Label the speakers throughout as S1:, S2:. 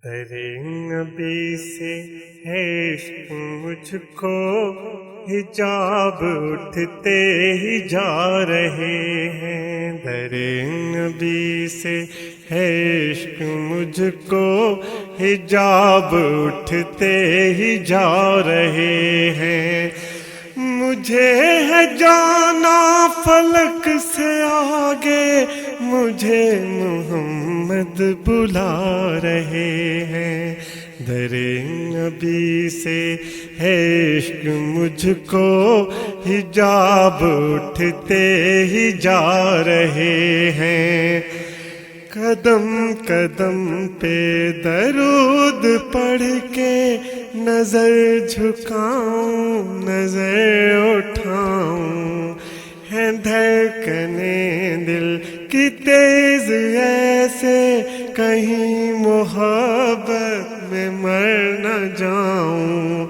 S1: تیرے نبی سے ہے عشق مجھ کو، حجاب اٹھتے ہی جا رہے ہیں۔ تیرے نبی سے ہے عشق مجھ کو، حجاب اٹھتے ہی جا رہے ہیں۔ مجھے ہے جانا فلک سے آگے، مجھے محمد بلا رہے ہیں۔ در نبی سے ہے عشق مجھ کو، حجاب اٹھتے ہی جا رہے ہیں۔ قدم قدم پہ درود پڑھ کے نظر جھکاؤں، نظر اٹھاؤں، ہے دھڑکنیں دل کی تیز ایسے، کہیں محبت میں مر نہ جاؤں۔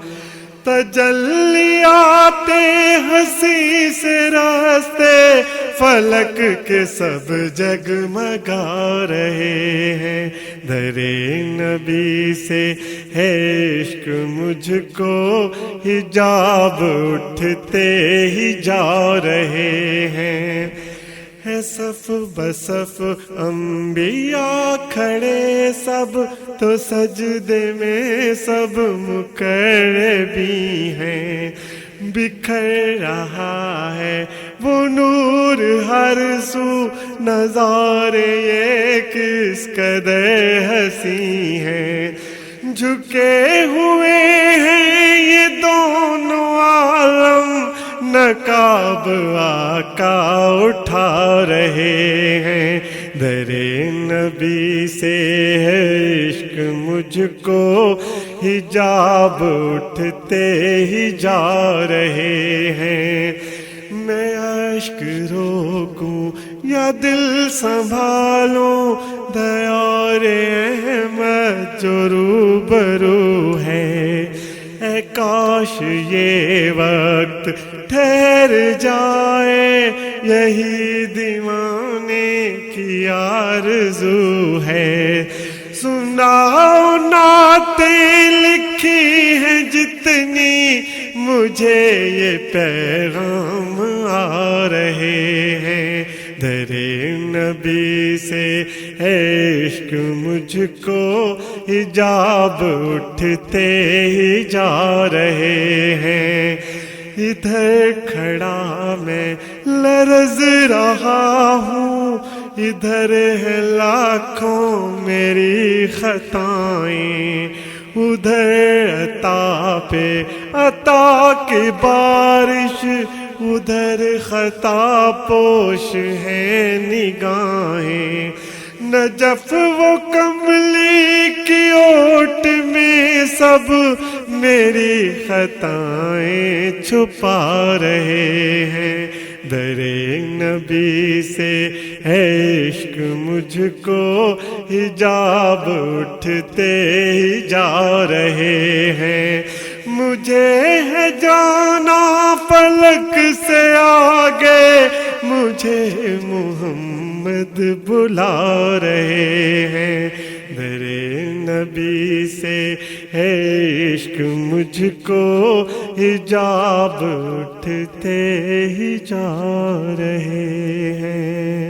S1: تجلیات ہنسی سے راستے فلک کے سب جگمگا رہے ہیں۔ در نبی سے ہے عشق مجھ کو، حجاب اٹھتے ہی جا رہے ہیں۔ ہے صف بصف انبیاء کھڑے سب، تو سجدے میں سب مقربی ہیں۔ بکھر رہا ہے وہ نور ہر سو، نظارے یہ کس قدر حسین ہیں۔ جھکے ہوئے ہیں یہ دونوں عالم، نقاب آقا اٹھا رہے ہیں۔ در نبی سے ہے عشق مجھ کو، حجاب اٹھتے ہی جا رہے ہیں۔ میں اشک روکوں یا دل سنبھالوں، دیار احمد جو روبرو ہے۔ اے کاش یہ وقت ٹھہر جائے، یہی دیوانے کی آرزو ہے۔ سناؤ نعتیں لکھی ہیں جتنی، مجھے یہ پیغام آ رہے ہیں۔ در نبی سے ہے عشق مجھ کو، حجاب اٹھتے ہی جا رہے ہیں۔ ادھر کھڑا میں لرز رہا ہوں، ادھر ہے لاکھوں میری خطائیں، ادھر عطا پہ عطا کی بارش، ادھر خطا پوش ہیں نگاہیں۔ نجف و کملی کی اوٹ میں سب میری خطائیں چھپا رہے ہیں۔ در نبی سے ہے عشق مجھ کو، حجاب اٹھتے ہی جا رہے ہیں۔ مجھے ہے جانا فلک سے آگے، مجھے محمد بلا رہے ہیں۔ در نبی سے ہے عشق مجھ کو، حجاب اٹھتے ہی جا رہے ہیں۔